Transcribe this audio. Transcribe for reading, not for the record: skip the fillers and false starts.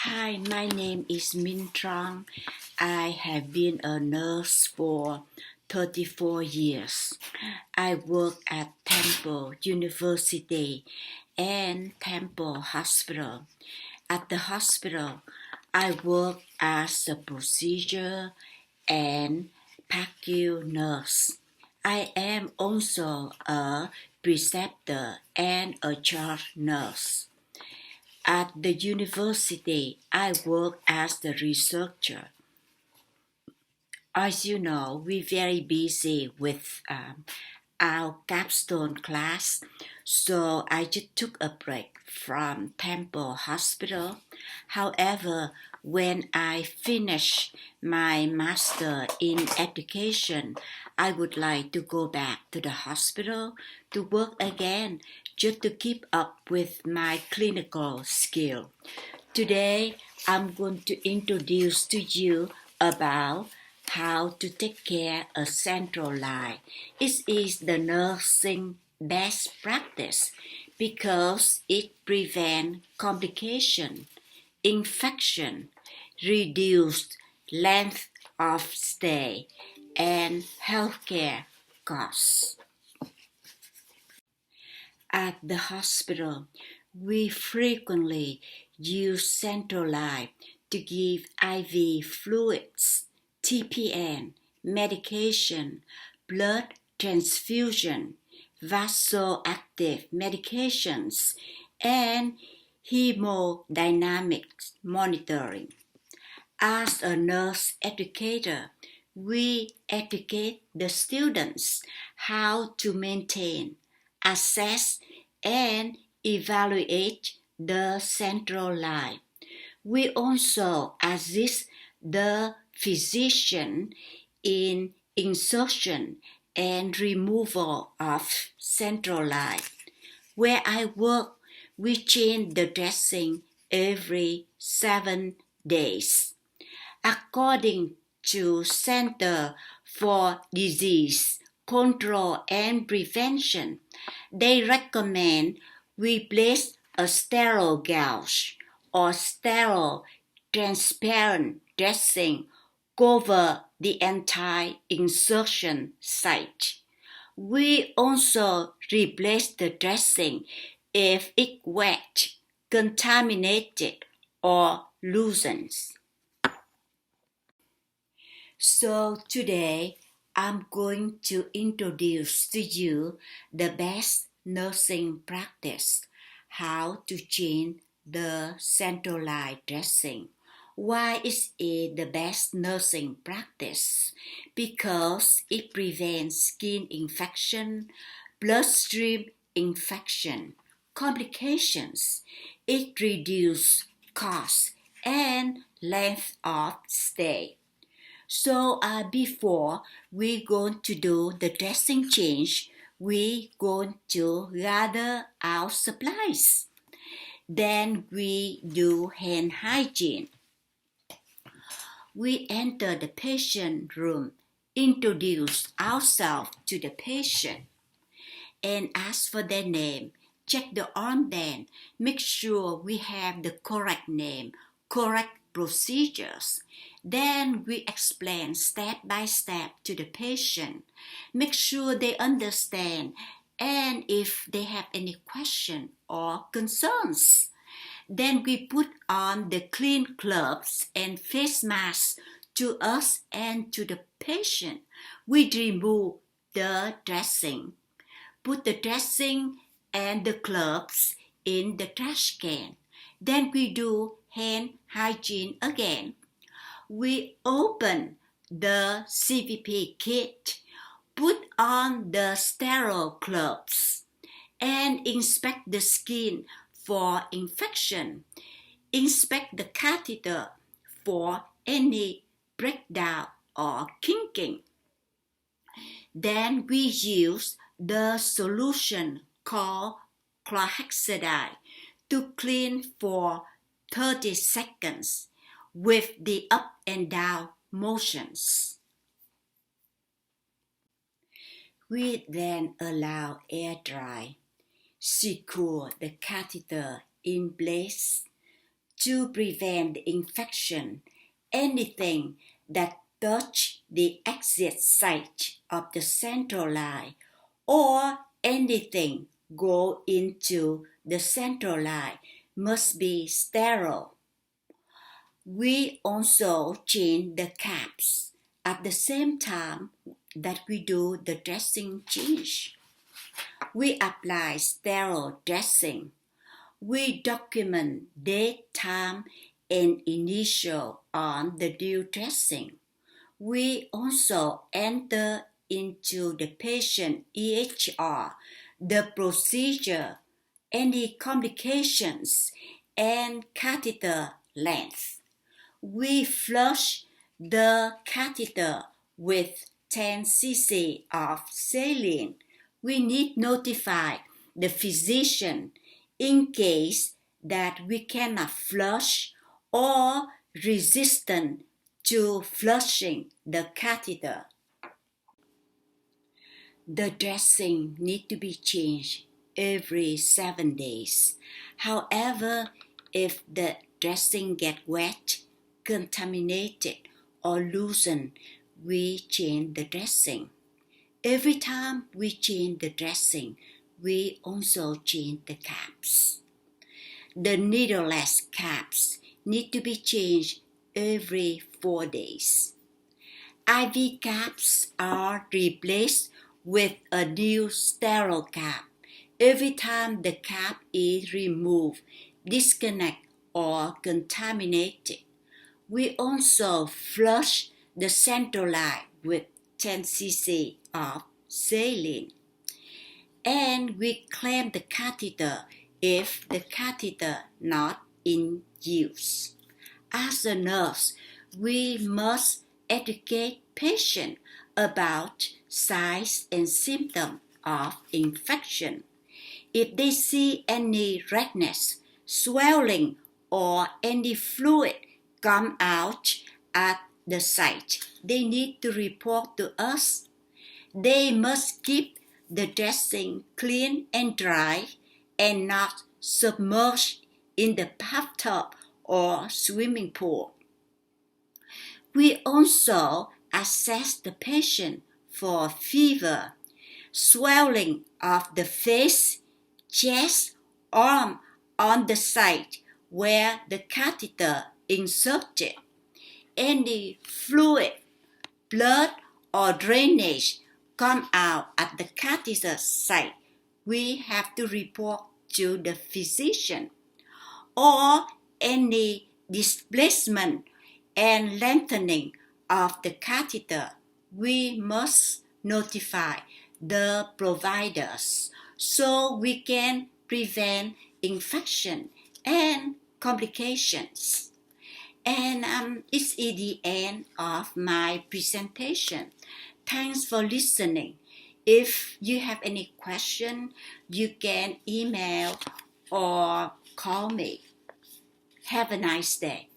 Hi, my name is Min Trang. I have been a nurse for 34 years. I work at Temple University and Temple Hospital. At the hospital, I work as a procedure and PACU nurse. I am also a preceptor and a charge nurse. At the university, I work as the researcher. As you know, we're very busy with our capstone class, so I just took a break from Temple Hospital. However, when I finish my master in education, I would like to go back to the hospital to work again just to keep up with my clinical skill. Today, I'm going to introduce to you about how to take care of central line. It is the nursing best practice because it prevents complication, infection, reduced length of stay, and healthcare costs. At the hospital, we frequently use central line to give IV fluids, TPN, medication, blood transfusion, vasoactive medications, and hemodynamic monitoring. As a nurse educator, we educate the students how to maintain, assess, and evaluate the central line. We also assist the physician in insertion and removal of central line. Where I work, we change the dressing every 7 days. According to Center for Disease Control and Prevention, they recommend we place a sterile gauge or sterile transparent dressing over the entire insertion site. We also replace the dressing if it wet, contaminated, or loosens. So today, I'm going to introduce to you the best nursing practice, how to change the central line dressing. Why is it the best nursing practice? Because it prevents skin infection, bloodstream infection, complications. It reduces cost and length of stay. So before we going to do the dressing change, we going to gather our supplies. Then we do hand hygiene. We enter the patient room, introduce ourselves to the patient, and ask for their name. Check the armband, make sure we have the correct name, correct procedures. Then we explain step by step to the patient. Make sure they understand and if they have any question or concerns. Then we put on the clean gloves and face masks to us and to the patient. We remove the dressing. Put the dressing and the gloves in the trash can. Then we do hand hygiene again. We open the CVP kit, put on the sterile gloves, and inspect the skin for infection. Inspect the catheter for any breakdown or kinking. Then we use the solution called chlorhexidine to clean for 30 seconds with the up and down motions. We then allow air dry, secure the catheter in place, to prevent the infection. Anything that touch the exit site of the central line or anything go into the central line must be sterile. We also change the caps at the same time that we do the dressing change. We apply sterile dressing. We document date, time, and initial on the new dressing. We also enter into the patient EHR, the procedure, any complications, and catheter length. We flush the catheter with 10 cc of saline. We need notify the physician in case that we cannot flush or resistant to flushing the catheter. The dressing need to be changed every 7 days. However, if the dressing get wet, contaminated, or loosened, we change the dressing. Every time we change the dressing, we also change the caps. The needleless caps need to be changed every 4 days. IV caps are replaced with a new sterile cap. Every time the cap is removed, disconnected, or contaminated. We also flush the central line with 10 cc of saline. And we clamp the catheter if the catheter not in use. As a nurse, we must educate patients about signs and symptoms of infection. If they see any redness, swelling, or any fluid come out at the site, they need to report to us. They must keep the dressing clean and dry and not submerged in the bathtub or swimming pool. We also assess the patient for fever, swelling of the face, chest, arm on the site where the catheter inserted, any fluid, blood, or drainage come out at the catheter site, we have to report to the physician, or any displacement and lengthening of the catheter, we must notify the providers so we can prevent infection and complications. And it's the end of my presentation. Thanks for listening. If you have any question, you can email or call me. Have a nice day.